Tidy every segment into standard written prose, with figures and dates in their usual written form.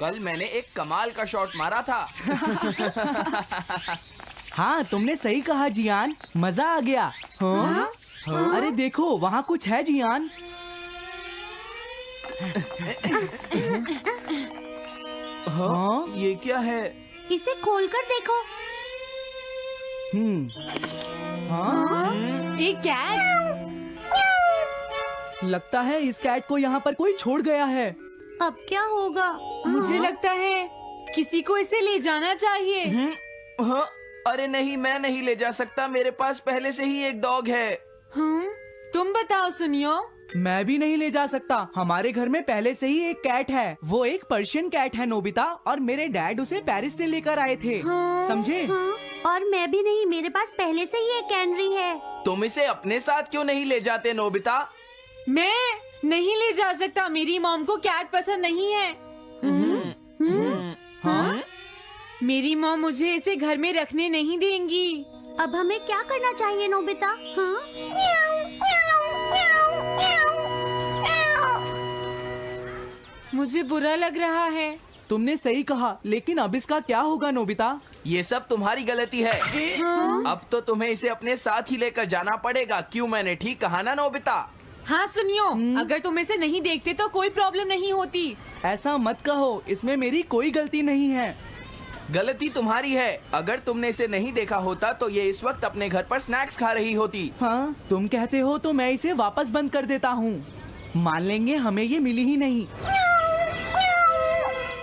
कल मैंने एक कमाल का शॉट मारा था। हाँ, तुमने सही कहा जियान, मजा आ गया। हाँ? हाँ? अरे देखो, वहाँ कुछ है जियान। हाँ? ये क्या है? इसे खोलकर देखो। हाँ? एक कैट। लगता है इस कैट को यहाँ पर कोई छोड़ गया है। अब क्या होगा? मुझे लगता है किसी को इसे ले जाना चाहिए। हाँ? अरे नहीं, मैं नहीं ले जा सकता, मेरे पास पहले से ही एक डॉग है। तुम बताओ सुनियो। मैं भी नहीं ले जा सकता, हमारे घर में पहले से ही एक कैट है। वो एक पर्शियन कैट है नोबिता, और मेरे डैड उसे पेरिस से लेकर आए थे। समझे? और मैं भी नहीं, मेरे पास पहले से ही एक कैनरी है। तुम इसे अपने साथ क्यों नहीं ले जाते नोबिता? मैं नहीं ले जा सकता, मेरी मॉम को कैट पसंद नहीं है। हाँ? मेरी मॉम मुझे इसे घर में रखने नहीं देंगी। अब हमें क्या करना चाहिए नोबिता? हाँ? मुझे बुरा लग रहा है। तुमने सही कहा, लेकिन अब इसका क्या होगा नोबिता? ये सब तुम्हारी गलती है। अब तो तुम्हें इसे अपने साथ ही लेकर जाना पड़ेगा। क्यों, मैंने ठीक कहा ना नोबिता? हाँ सुनियो, अगर तुम इसे नहीं देखते तो कोई प्रॉब्लम नहीं होती। ऐसा मत कहो, इसमें मेरी कोई गलती नहीं है। गलती तुम्हारी है। अगर तुमने इसे नहीं देखा होता तो ये इस वक्त अपने घर पर स्नैक्स खा रही होती। हाँ, तुम कहते हो तो मैं इसे वापस बंद कर देता हूँ। मान लेंगे हमें ये मिली ही नहीं।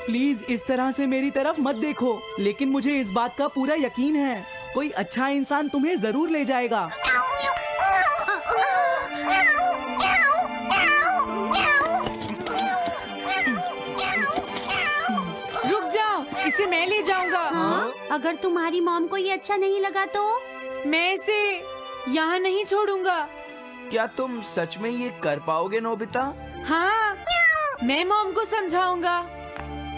प्लीज इस तरह से मेरी तरफ मत देखो, लेकिन मुझे इस बात का पूरा यकीन है, कोई अच्छा इंसान तुम्हें जरूर ले जाएगा। रुक जाओ, इसे मैं ले जाऊंगा। अगर तुम्हारी मॉम को ये अच्छा नहीं लगा तो? मैं इसे यहाँ नहीं छोड़ूंगा। क्या तुम सच में ये कर पाओगे नोबिता? हाँ, मैं मॉम को समझाऊंगा।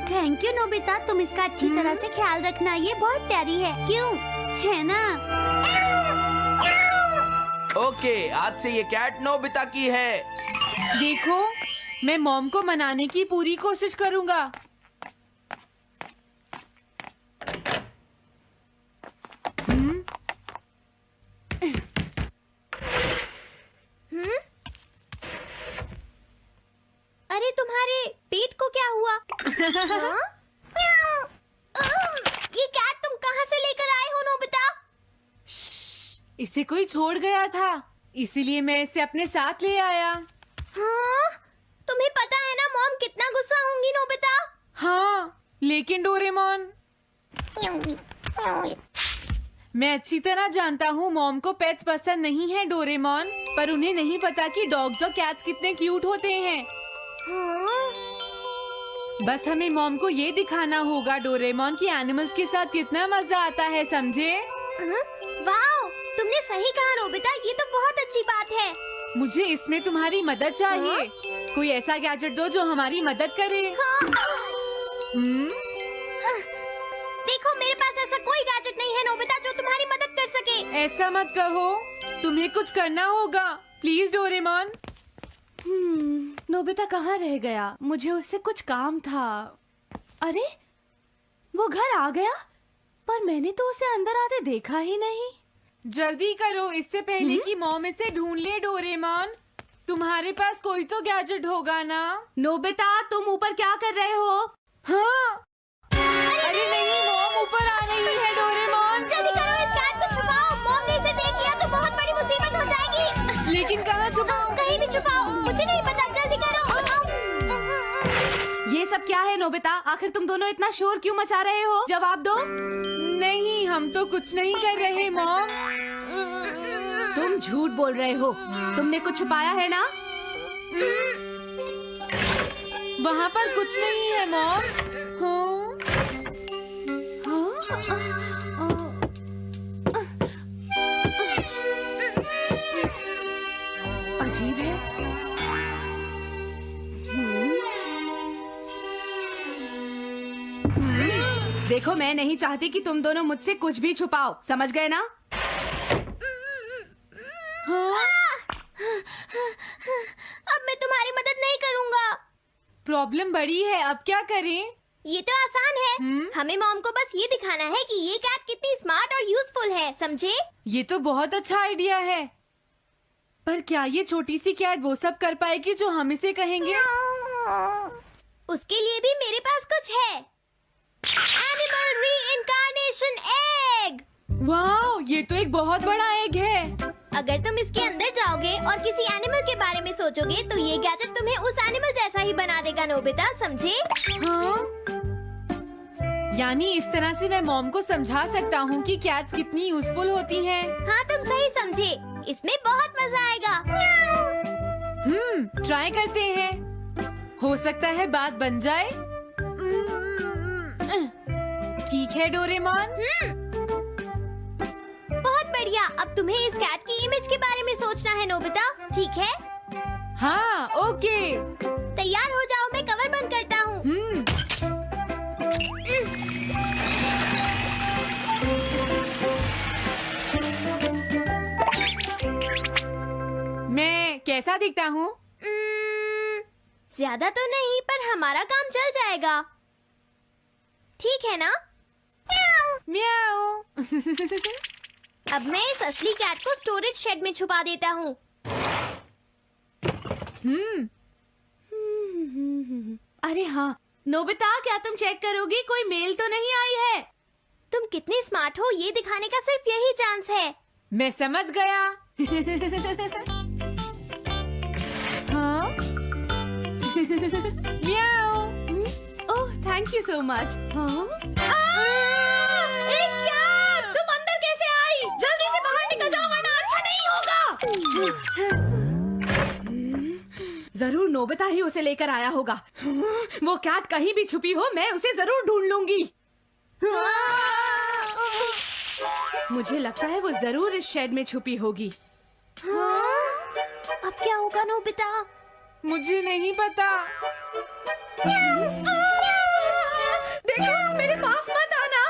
थैंक यू नोबिता, तुम इसका अच्छी तरह से ख्याल रखना, ये बहुत प्यारी है। क्यों, है ना? ओके, आज से ये कैट नोबिता की है। देखो, मैं मॉम को मनाने की पूरी कोशिश करूंगा। अरे तुम्हारे पेट को क्या हुआ? हाँ? ये कैट तुम कहाँ से लेकर आए हो नोबिता? इसे कोई छोड़ गया था, इसीलिए मैं इसे अपने साथ ले आया। हाँ? तुम्हें पता है ना मॉम कितना गुस्सा होंगी नोबिता? हाँ, लेकिन डोरेमोन, मैं अच्छी तरह जानता हूँ मॉम को पेट्स पसंद नहीं है डोरेमोन, पर उन्हें नहीं पता कि डॉग्स और कैट्स कितने क्यूट होते हैं। हाँ? बस हमें मॉम को ये दिखाना होगा डोरेमोन कि एनिमल्स के साथ कितना मजा आता है, समझे? वाओ, तुमने सही कहा नोबिता, ये तो बहुत अच्छी बात है। मुझे इसमें तुम्हारी मदद चाहिए। कोई ऐसा गैजेट दो जो हमारी मदद करे। देखो, मेरे पास ऐसा कोई गैजेट नहीं है नोबिता जो तुम्हारी मदद कर सके। ऐसा मत कहो, तुम्हें कुछ करना होगा, प्लीज डोरेमोन। नोबिता कहाँ रह गया? मुझे उससे कुछ काम था। अरे, वो घर आ गया, पर मैंने तो उसे अंदर आते देखा ही नहीं। जल्दी करो, इससे पहले कि मॉम इसे ढूंढ ले डोरेमोन। तुम्हारे पास कोई तो गैजेट होगा ना? नोबिता, तुम ऊपर क्या कर रहे हो? हाँ, अरे नहीं, मॉम ऊपर आ रही है डोरेमोन। जल्दी करो, इस कैट को छुपाओ। मॉम ने इसे देख लिया तो बहुत बड़ी मुसीबत हो जाएगी। लेकिन कहाँ छुपाऊं? कहीं भी छुपाओ, मुझे नहीं पता, जल्दी करो। ये सब क्या है नोबिता? आखिर तुम दोनों इतना शोर क्यों मचा रहे हो? जवाब दो। नहीं, हम तो कुछ नहीं कर रहे मॉम। तुम झूठ बोल रहे हो, तुमने कुछ छुपाया है ना? वहाँ पर कुछ नहीं है मॉम। अजीब है। देखो, मैं नहीं चाहती कि तुम दोनों मुझसे कुछ भी छुपाओ, समझ गए ना? अब मैं तुम्हारी मदद नहीं करूँगा। प्रॉब्लम बड़ी है, अब क्या करें? ये तो आसान है। हमें मॉम को बस ये दिखाना है कि ये कैट कितनी स्मार्ट और यूजफुल है, समझे? ये तो बहुत अच्छा आइडिया है, पर क्या ये छोटी सी कैट वो सब कर पाएगी जो हम इसे कहेंगे? उसके लिए भी मेरे पास कुछ है। Animal reincarnation egg. वाह, ये तो एक बहुत बड़ा एग है। अगर तुम इसके अंदर जाओगे और किसी एनिमल के बारे में सोचोगे तो ये गैजेट तुम्हें उस एनिमल जैसा ही बना देगा, नोबिता, समझे? हाँ? यानी इस तरह से मैं मॉम को समझा सकता हूँ कि कैट्स कितनी यूजफुल होती हैं। हाँ, तुम सही समझे। इसमें बहुत मजा आएगा। ट्राई करते हैं। हो सकता है बात बन जाए। ठीक है डोरेमोन। बहुत बढ़िया। अब तुम्हें इस कैट की इमेज के बारे में सोचना है, नोबिता, ठीक है? हाँ, ओके। तैयार हो जाओ, मैं कवर बंद करता हूँ। मैं कैसा दिखता हूँ? ज्यादा तो नहीं, पर हमारा काम चल जाएगा, ठीक है ना? म्याऊ। अब मैं इस असली कैट को स्टोरेज शेड में छुपा देता हूँ। अरे हाँ नोबिता, क्या तुम चेक करोगी कोई मेल तो नहीं आई है? तुम कितने स्मार्ट हो ये दिखाने का सिर्फ यही चांस है। मैं समझ गया। हाँ? म्याऊ। ओह, थैंक यू सो मच। तुम अंदर कैसे आई? जल्दी से बाहर निकल जाओ वरना अच्छा नहीं होगा। जरूर नोबिता ही उसे लेकर आया होगा। वो कैट कहीं भी छुपी हो, मैं उसे जरूर ढूंढ लूंगी। मुझे लगता है वो जरूर इस शेड में छुपी होगी। अब क्या होगा नोबिता? मुझे नहीं पता। देखो, मेरे पास मत आना।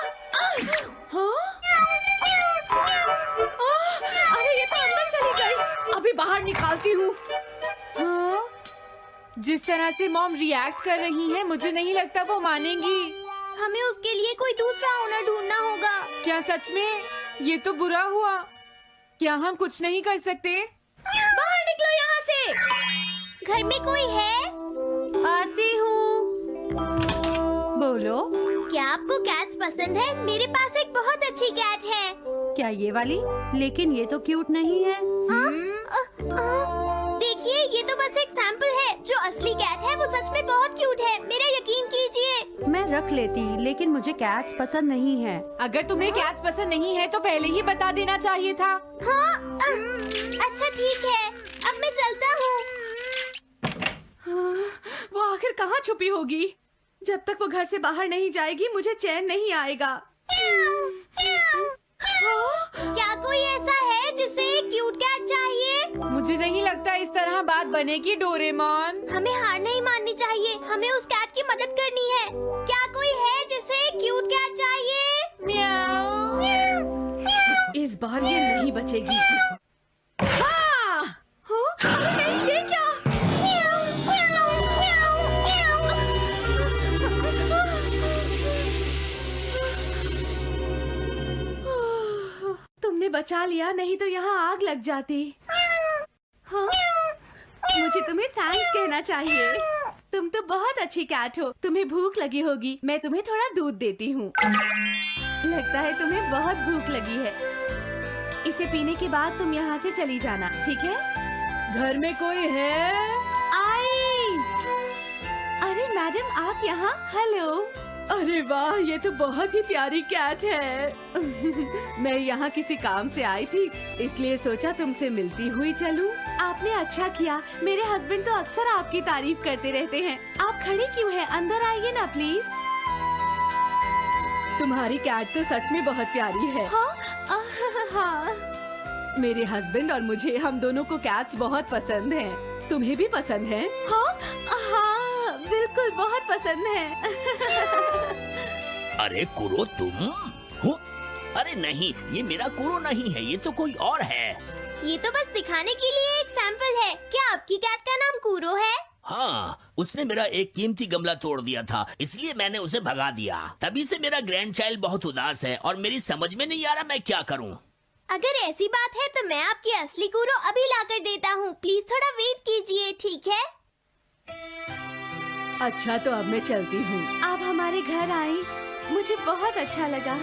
अरे ये तो अंदर चली गई। अभी बाहर निकालती हूँ। हाँ? जिस तरह से मॉम रिएक्ट कर रही है, मुझे नहीं लगता वो मानेंगी। हमें उसके लिए कोई दूसरा ओनर ढूंढना होगा। क्या सच में? ये तो बुरा हुआ। क्या हम कुछ नहीं कर सकते? बाहर निकलो यहाँ से। घर में कोई है? आती हूँ। बोलो। क्या आपको कैट्स पसंद है? मेरे पास एक बहुत अच्छी कैट है। क्या ये वाली? लेकिन ये तो क्यूट नहीं है। देखिए, ये तो बस एक सैंपल है। जो असली कैट है वो सच में बहुत क्यूट है, मेरा यकीन कीजिए। मैं रख लेती, लेकिन मुझे कैट्स पसंद नहीं है। अगर तुम्हें कैट्स पसंद नहीं है तो पहले ही बता देना चाहिए था। हाँ, अच्छा ठीक है, अब मैं चलता हूँ। वो आखिर कहाँ छुपी होगी? जब तक वो घर से बाहर नहीं जाएगी मुझे चैन नहीं आएगा। क्या कोई ऐसा है जिसे एक क्यूट कैट चाहिए? मुझे नहीं लगता इस तरह बात बनेगी डोरेमोन। हमें हार नहीं माननी चाहिए, हमें उस कैट की मदद करनी है। क्या कोई है जिसे एक क्यूट कैट चाहिए? म्याऊ। इस बार ये नहीं बचेगी। हाँ! अरे नहीं, ये क्या? तुमने बचा लिया, नहीं तो यहाँ आग लग जाती। हाँ? मुझे तुम्हें थैंक्स कहना चाहिए। तुम तो बहुत अच्छी कैट हो। तुम्हें भूख लगी होगी, मैं तुम्हें थोड़ा दूध देती हूँ। लगता है तुम्हें बहुत भूख लगी है। इसे पीने के बाद तुम यहाँ से चली जाना, ठीक है? घर में कोई है? आई! अरे मैडम, आप यहाँ? हेलो। अरे वाह, ये तो बहुत ही प्यारी कैट है। मैं यहाँ किसी काम से आई थी, इसलिए सोचा तुमसे मिलती हुई चलूं। आपने अच्छा किया। मेरे हस्बैंड तो अक्सर आपकी तारीफ करते रहते हैं। आप खड़े क्यों हैं? अंदर आइए ना प्लीज। तुम्हारी कैट तो सच में बहुत प्यारी है। हाँ। मेरे हस्बैंड और मुझे, हम दोनों को कैट्स बहुत पसंद हैं। तुम्हें भी पसंद है? हाँ, बिल्कुल बहुत पसंद है। अरे कुरो, तुम हो? अरे नहीं, ये मेरा कुरो नहीं है, ये तो कोई और है। ये तो बस दिखाने के लिए एक सैंपल है। क्या आपकी कैट का नाम कूरो है? हाँ, उसने मेरा एक कीमती गमला तोड़ दिया था, इसलिए मैंने उसे भगा दिया। तभी से मेरा ग्रैंड चाइल्ड बहुत उदास है और मेरी समझ में नहीं आ रहा मैं क्या करूं। अगर ऐसी बात है तो मैं आपकी असली कूरो अभी लाकर देता हूँ। प्लीज थोड़ा वेट कीजिए, ठीक है? अच्छा तो अब मैं चलती हूँ। आप हमारे घर आई, मुझे बहुत अच्छा लगा।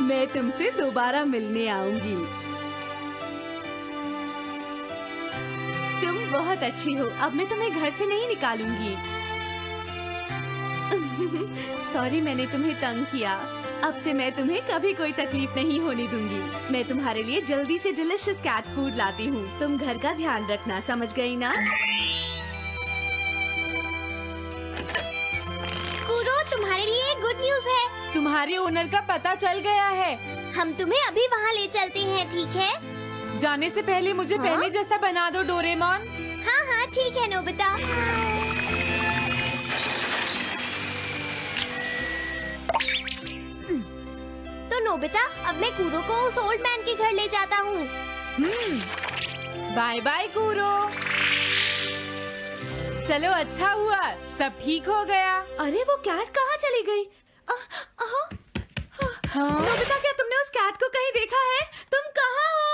मैं तुमसे दोबारा मिलने आऊंगी। तुम बहुत अच्छी हो। अब मैं तुम्हें घर से नहीं निकालूंगी। सॉरी मैंने तुम्हें तंग किया। अब से मैं तुम्हें कभी कोई तकलीफ नहीं होने दूंगी। मैं तुम्हारे लिए जल्दी से डिलिशियस कैट फूड लाती हूँ। तुम घर का ध्यान रखना, समझ गई ना? कूरो, तुम्हारे लिए गुड न्यूज है। तुम्हारे ओनर का पता चल गया है। हम तुम्हें अभी वहाँ ले चलते हैं, ठीक है? जाने से पहले मुझे हाँ? पहले जैसा बना दो डोरेमोन। हाँ हाँ ठीक है नोबिता। तो नोबिता, अब मैं कूरो को उस ओल्ड मैन के घर ले जाता हूँ। Bye bye Kuro. चलो अच्छा हुआ, सब ठीक हो गया। अरे वो कैट कहाँ चली गई? हाँ? नोबिता, क्या तुमने उस कैट को कहीं देखा है? तुम कहाँ हो?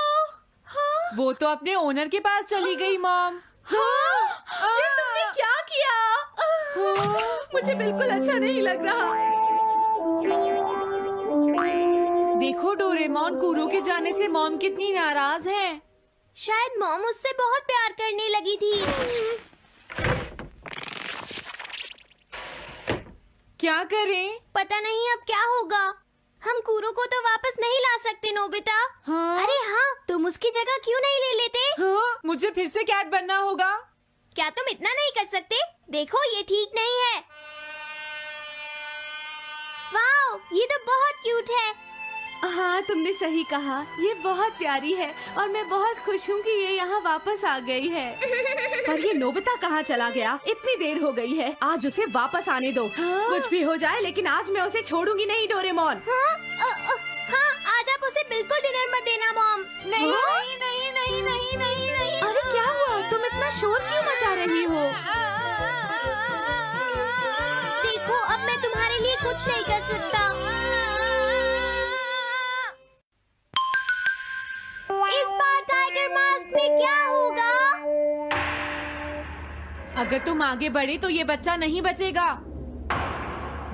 हाँ? वो तो अपने ओनर के पास चली गई मॉम। हाँ? ये तुमने क्या किया? मुझे बिल्कुल अच्छा नहीं लग रहा। देखो डोरेमोन, कूरो के जाने से मॉम कितनी नाराज हैं। शायद मॉम उससे बहुत प्यार करने लगी थी। क्या करें? पता नहीं अब क्या होगा। हम कूरो को तो वापस नहीं ला सकते नोबिता। हाँ? अरे हाँ, तुम उसकी जगह क्यों नहीं ले लेते? हाँ? मुझे फिर से कैट बनना होगा। क्या तुम इतना नहीं कर सकते? देखो ये ठीक नहीं है। वाओ, ये तो बहुत क्यूट है। हाँ तुमने सही कहा, ये बहुत प्यारी है और मैं बहुत खुश हूँ कि ये यहाँ वापस आ गई है। पर ये नोबिता कहाँ चला गया? इतनी देर हो गई है, आज उसे वापस आने दो। हाँ? कुछ भी हो जाए लेकिन आज मैं उसे छोड़ूंगी नहीं डोरेमोन। हाँ, आज आप उसे बिल्कुल डिनर मत देना मॉम। नहीं हाँ? नहीं नहीं नहीं नहीं नहीं नहीं। अरे क्या हुआ? तुम इतना शोर क्यों मचा रही हो? देखो अब मैं तुम्हारे लिए कुछ नहीं कर सकता। इस बार टाइगर मास्क में क्या होगा? अगर तुम आगे बढ़े तो ये बच्चा नहीं बचेगा।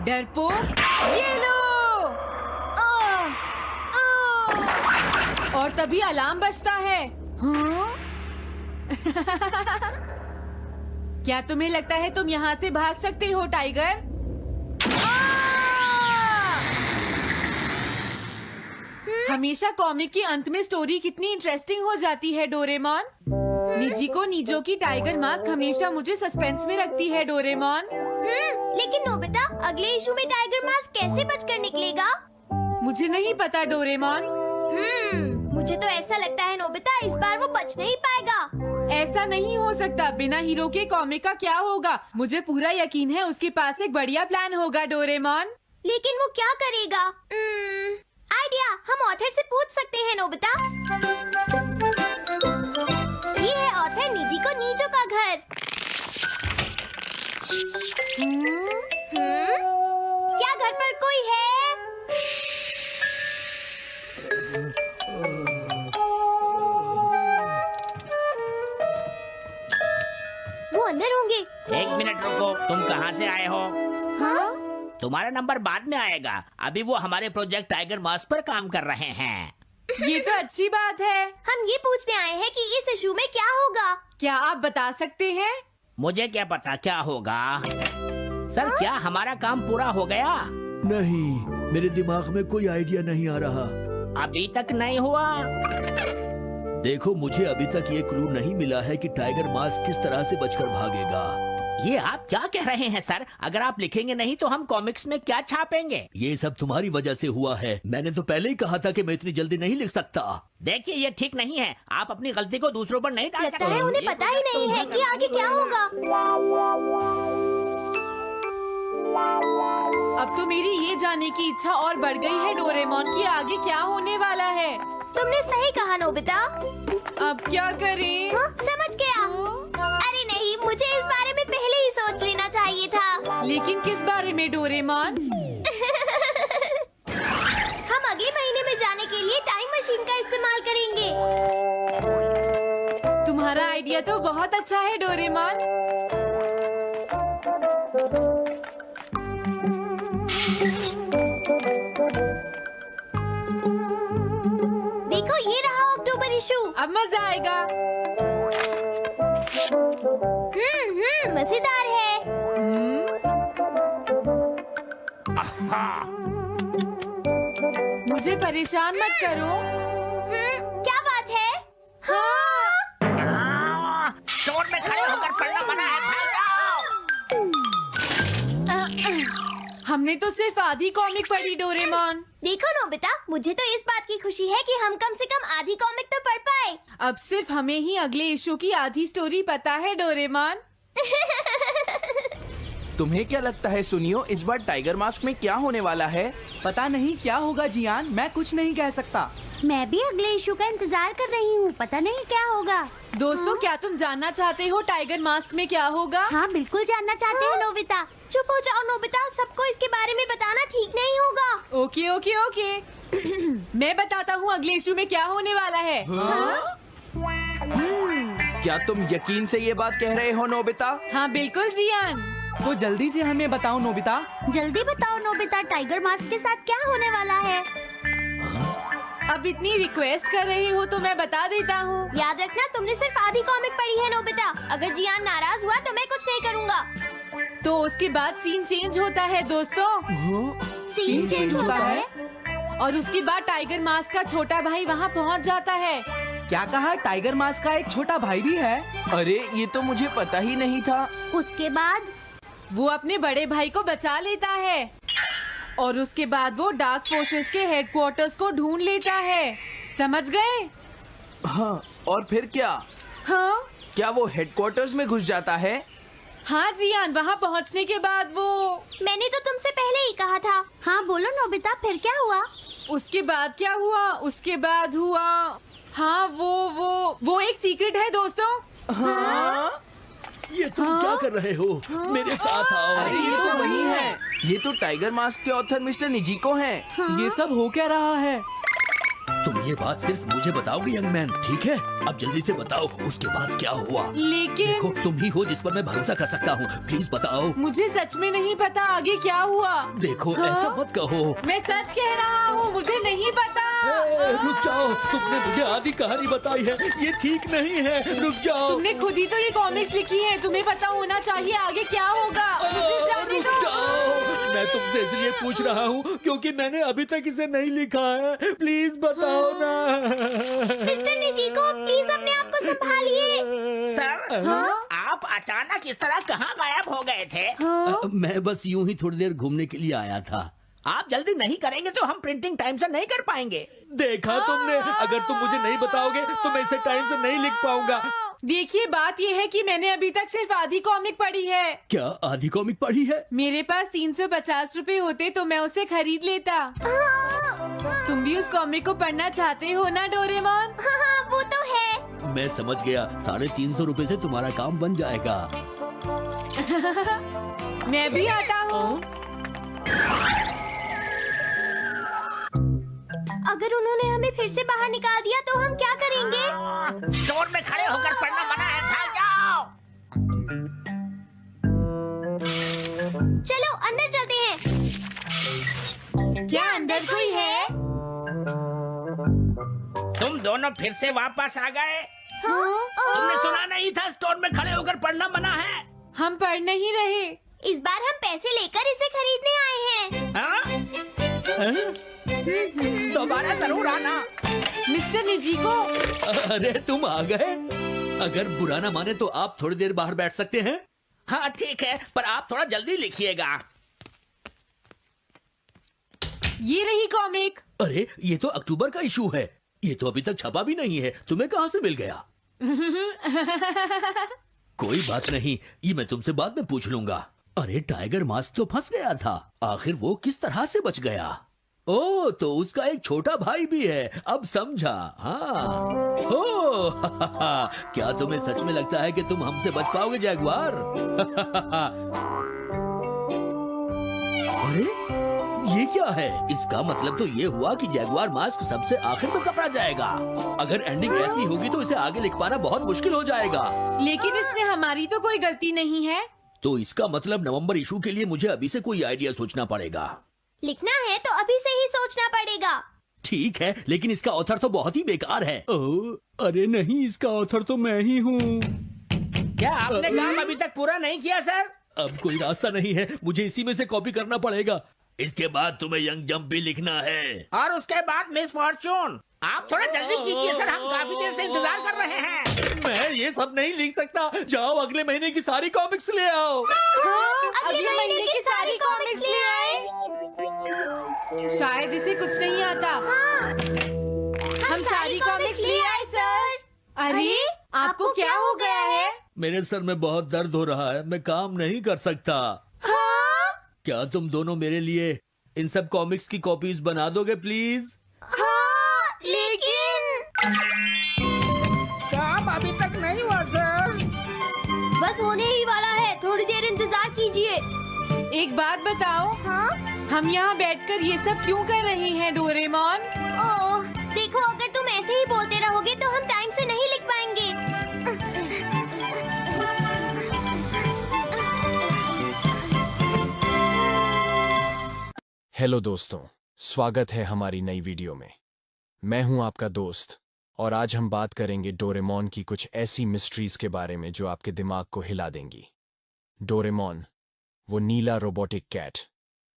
डरपोक, ये लो। और तभी अलार्म बजता है। हाँ? क्या तुम्हें लगता है तुम यहाँ से भाग सकते हो टाइगर? हमेशा कॉमिक के अंत में स्टोरी कितनी इंटरेस्टिंग हो जाती है डोरेमोन। निजी को नीजो की टाइगर मास्क हमेशा मुझे सस्पेंस में रखती है डोरेमोन। लेकिन नोबिता, अगले इशू में टाइगर मास्क कैसे बचकर निकलेगा? मुझे नहीं पता डोरेमोन। मुझे तो ऐसा लगता है नोबिता, इस बार वो बच नहीं पाएगा। ऐसा नहीं हो सकता। बिना हीरो के कॉमिक का क्या होगा? मुझे पूरा यकीन है उसके पास एक बढ़िया प्लान होगा डोरेमोन। लेकिन वो क्या करेगा? आइडिया, हम ऑथर से पूछ सकते हैं नोबिता। ये है ऑथर निजी को नीजो का घर। क्या घर पर कोई है? वो अंदर होंगे। एक मिनट रुको, तुम कहाँ से आए हो? हाँ? तुम्हारा नंबर बाद में आएगा। अभी वो हमारे प्रोजेक्ट टाइगर मास्क पर काम कर रहे हैं। ये तो अच्छी बात है। हम ये पूछने आए हैं कि इस इशू में क्या होगा। क्या आप बता सकते हैं? मुझे क्या पता क्या होगा। सर क्या हमारा काम पूरा हो गया? नहीं, मेरे दिमाग में कोई आइडिया नहीं आ रहा। अभी तक नहीं हुआ। देखो, मुझे अभी तक ये क्लू नहीं मिला है कि टाइगर मास्क किस तरह से बचकर भागेगा। ये आप क्या कह रहे हैं सर? अगर आप लिखेंगे नहीं तो हम कॉमिक्स में क्या छापेंगे? ये सब तुम्हारी वजह से हुआ है। मैंने तो पहले ही कहा था कि मैं इतनी जल्दी नहीं लिख सकता। देखिए ये ठीक नहीं है। आप अपनी गलती को दूसरों पर नहीं डाल लगता सकते। है उन्हें पता ही नहीं है कि आगे क्या होगा। अब तो मेरी ये जानने की इच्छा और बढ़ गई है डोरेमोन कि आगे क्या होने वाला है। तुमने सही कहा नोबिता। अब क्या करें? हाँ, समझ गया। अरे नहीं, लेकिन किस बारे में डोरेमोन? हम अगले महीने में जाने के लिए टाइम मशीन का इस्तेमाल करेंगे। तुम्हारा आइडिया तो बहुत अच्छा है डोरेमोन। देखो ये रहा अक्टूबर इशू। अब मजा आएगा। मजेदार है। मुझे परेशान मत करो। क्या बात है? स्टोर में खड़े होकर पढ़ना मना है, भाग जाओ। हमने तो सिर्फ आधी कॉमिक पढ़ी डोरेमोन। देखो नोबिता, मुझे तो इस बात की खुशी है कि हम कम से कम आधी कॉमिक तो पढ़ पाए। अब सिर्फ हमें ही अगले इशू की आधी स्टोरी पता है डोरेमोन। तुम्हें क्या लगता है सुनियो, इस बार टाइगर मास्क में क्या होने वाला है? पता नहीं क्या होगा जियान, मैं कुछ नहीं कह सकता। मैं भी अगले इशू का इंतजार कर रही हूँ, पता नहीं क्या होगा। दोस्तों, क्या तुम जानना चाहते हो टाइगर मास्क में क्या होगा? हाँ बिल्कुल जानना चाहते हैं नोबिता। चुप हो जाओ नोबिता, सबको इसके बारे में बताना ठीक नहीं होगा। Okay okay okay. मैं बताता हूँ अगले इशू में क्या होने वाला है। क्या तुम यकीन से ये बात कह रहे हो नोबिता? हाँ बिल्कुल जियान। तो जल्दी से हमें बताओ नोबिता। जल्दी बताओ नोबिता, टाइगर मास्क के साथ क्या होने वाला है? अब इतनी रिक्वेस्ट कर रही हो तो मैं बता देता हूँ। याद रखना, तुमने सिर्फ आधी कॉमिक पढ़ी है नोबिता। अगर जियान नाराज हुआ तो मैं कुछ नहीं करूँगा। तो उसके बाद सीन चेंज होता है दोस्तों। सीन चेंज होता है? और उसके बाद टाइगर मास्क का छोटा भाई वहाँ पहुँच जाता है। क्या कहा? टाइगर मास्क का एक छोटा भाई भी है? अरे ये तो मुझे पता ही नहीं था। उसके बाद वो अपने बड़े भाई को बचा लेता है और उसके बाद वो डार्क फोर्सेस के हेडक्वार्टर्स को ढूंढ लेता है। समझ गए? हाँ, और फिर क्या? हाँ क्या वो हेडक्वार्टर्स में घुस जाता है? हाँ जियान, वहाँ पहुँचने के बाद वो मैंने तो तुमसे पहले ही कहा था। हाँ बोलो नोबिता, फिर क्या हुआ? उसके बाद क्या हुआ? उसके बाद हुआ, हाँ वो एक सीक्रेट है दोस्तों। हाँ? ये तुम क्या कर रहे हो? मेरे साथ आओ। अरे ये तो वही है। ये तो टाइगर मास्क के ऑथर मिस्टर निजिको हैं। ये सब हो क्या रहा है? तुम ये बात सिर्फ मुझे बताओगे यंग मैन, ठीक है? अब जल्दी से बताओ उसके बाद क्या हुआ। लेकिन देखो, तुम ही हो जिस पर मैं भरोसा कर सकता हूँ, प्लीज बताओ। मुझे सच में नहीं पता आगे क्या हुआ। देखो हाँ? ऐसा मत कहो। मैं सच कह रहा हूँ, मुझे नहीं पता। रुक जाओ, तुमने मुझे आधी कहानी बताई है, ये ठीक नहीं है। रुक जाओ। तुमने खुद ही तो ये कॉमिक्स लिखी है, तुम्हें पता होना चाहिए आगे क्या होगा। मुझे जाने रुक दो। जाओ, मैं तुमसे इसलिए पूछ रहा हूँ क्योंकि मैंने अभी तक इसे नहीं लिखा है। प्लीज बताओ ना। मिस्टर निजिको, प्लीज अपने आप को संभालिए। सर, आप अचानक इस तरह कहाँ गायब हो गए थे? मैं बस यूं ही थोड़ी देर घूमने के लिए आया था। आप जल्दी नहीं करेंगे तो हम प्रिंटिंग टाइम से नहीं कर पाएंगे। देखा तुमने, अगर तुम मुझे नहीं बताओगे तो मैं इसे टाइम से नहीं लिख पाऊंगा। देखिए, बात ये है कि मैंने अभी तक सिर्फ आधी कॉमिक पढ़ी है। क्या आधी कॉमिक पढ़ी है? मेरे पास 350 रुपए होते तो मैं उसे खरीद लेता। तुम भी उस कॉमिक को पढ़ना चाहते हो ना डोरेमोन? हाँ वो तो है। मैं समझ गया, 350 रुपए से तुम्हारा काम बन जाएगा। मैं भी आता हूँ। अगर उन्होंने हमें फिर से बाहर निकाल दिया तो हम क्या करेंगे? स्टोर में खड़े होकर पढ़ना मना है, भाग जाओ। चलो अंदर चलते हैं। क्या अंदर कोई है? तुम दोनों फिर से वापस आ गए। हाँ? तुमने सुना नहीं था स्टोर में खड़े होकर पढ़ना मना है? हम पढ़ नहीं रहे। इस बार हम पैसे लेकर इसे खरीदने आए हैं। हाँ? दोबारा जरूर आना। मिस्टर निजिको, अरे तुम आ गए। अगर बुरा ना माने तो आप थोड़ी देर बाहर बैठ सकते हैं। हाँ ठीक है, पर आप थोड़ा जल्दी लिखिएगा। ये रही कॉमिक। अरे ये तो अक्टूबर का इशू है, ये तो अभी तक छपा भी नहीं है। तुम्हें कहाँ से मिल गया? कोई बात नहीं, ये मैं तुमसे बाद में पूछ लूंगा। अरे टाइगर मास्क तो फंस गया था, आखिर वो किस तरह से बच गया? ओ, तो उसका एक छोटा भाई भी है, अब समझा। हाँ। ओ, क्या तुम्हें सच में लगता है कि तुम हमसे बच पाओगे जैगुआर? अरे ये क्या है? इसका मतलब तो ये हुआ कि जैगुआर मास्क सबसे आखिर में पकड़ा जाएगा। अगर एंडिंग ऐसी होगी तो इसे आगे लिख पाना बहुत मुश्किल हो जाएगा। लेकिन इसमें हमारी तो कोई गलती नहीं है। तो इसका मतलब नवंबर इशू के लिए मुझे अभी से कोई आइडिया सोचना पड़ेगा। लिखना है तो अभी से ही सोचना पड़ेगा। ठीक है, लेकिन इसका ऑथर तो बहुत ही बेकार है। अरे नहीं, इसका ऑथर तो मैं ही हूँ। क्या आपने काम अभी तक पूरा नहीं किया सर? अब कोई रास्ता नहीं है, मुझे इसी में से कॉपी करना पड़ेगा। इसके बाद तुम्हें यंग जंप भी लिखना है। और उसके बाद मिस फॉर्चून। आप थोड़ा जल्दी कीजिए सर, हम काफी देर से इंतजार कर रहे हैं। मैं ये सब नहीं लिख सकता। जाओ अगले महीने की सारी कॉमिक्स ले आओ। अगले महीने की सारी कॉमिक्स ले आए। शायद इसे कुछ नहीं आता। हम सारी कॉमिक्स ले आए सर। अरे आपको क्या हो गया है? मेरे सर में बहुत दर्द हो रहा है, मैं काम नहीं कर सकता। क्या तुम दोनों मेरे लिए इन सब कॉमिक्स की कॉपीज बना दोगे प्लीज? लेकिन काम अभी तक नहीं हुआ सर। बस होने ही वाला है, थोड़ी देर इंतजार कीजिए। एक बात बताओ, हाँ? हम यहाँ बैठकर ये सब क्यों कर रहे हैं डोरेमोन? ओह, देखो अगर तुम ऐसे ही बोलते रहोगे तो हम टाइम से नहीं लिख पाएंगे। हेलो दोस्तों, स्वागत है हमारी नई वीडियो में। मैं हूं आपका दोस्त और आज हम बात करेंगे डोरेमोन की कुछ ऐसी मिस्ट्रीज के बारे में जो आपके दिमाग को हिला देंगी। डोरेमोन, वो नीला रोबोटिक कैट,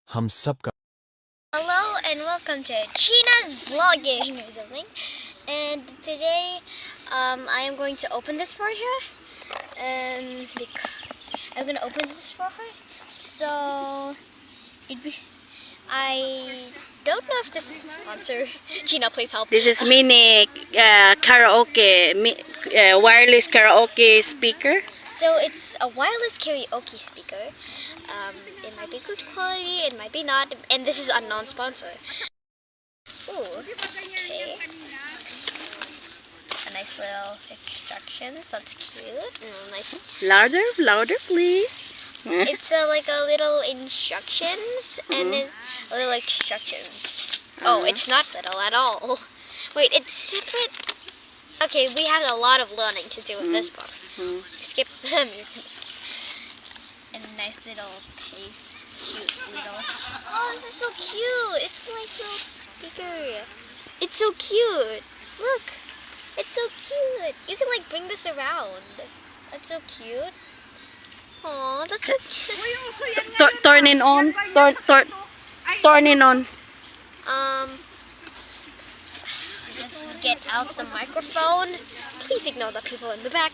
हम सब का Hello and welcome to China's vlogging or something. And today, I am going to open this for her. I'm going to open this for her. So, I don't know if this is a sponsor. Gina, please help. This is mini karaoke, wireless karaoke speaker. So it's a wireless karaoke speaker. It might be good quality, it might be not, and this is a non-sponsor. Ooh, okay. A nice little instructions. That's cute. Nice. Louder, please. It's like a little instructions and then a little instructions. Oh, it's not little at all. Wait, it's separate. Okay, we have a lot of learning to do in this book. Skip them. And a nice little cute little. Oh, this is so cute. It's a nice little speaker. It's so cute. Look, it's so cute. You can like bring this around. That's so cute. Oh, that's so cute. Turn it on. Turn it on. Let's get out the microphone. Please ignore the people in the back.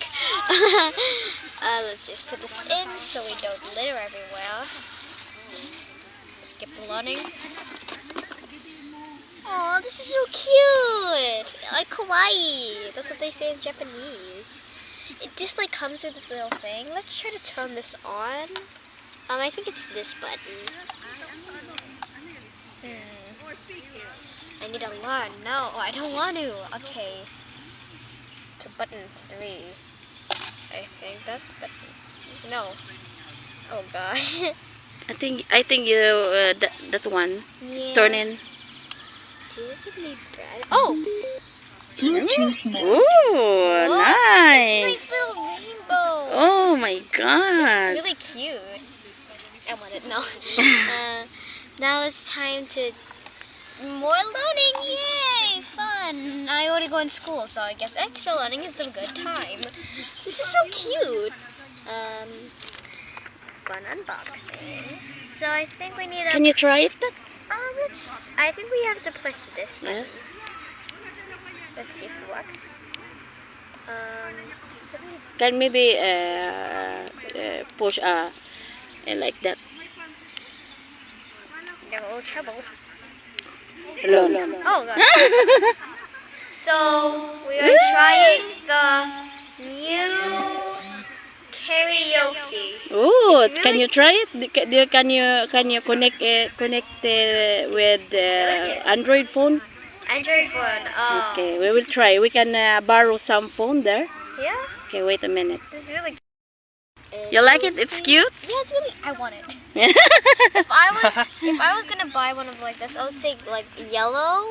Let's just put this in so we don't litter everywhere. Skip the learning. Oh, this is so cute. Like kawaii. That's what they say in Japanese. It just like comes with this little thing. Let's try to turn this on. I think it's this button. I need to learn. No, I don't want to. Okay. To button 3. I think that's button. No. Oh gosh. I think you that one. Yeah. Turn in. Does it need bread? Oh! Ooh, It's nice. nice little rainbows. Oh my This is god. really cute. I want it. No. Now it's time to more learning. Yay! Fun. I already go in school, so I guess extra learning is a good time. This is so cute. Fun unboxing. So I think we need a. Can you try it? I think we have to press this Yeah. button. Let's see if it works. Can maybe push like that. No trouble. Hello. Oh god. So we are trying the new karaoke. Oh, It's can really- you try it? Can you connect with Android phone? Android phone. Oh. Okay, we will try. We can borrow some phone there. Yeah. Okay, wait a minute. This is really. You like it? It's cute. Yeah, it's really. I want it. If I was gonna buy one of like this, I would say like yellow.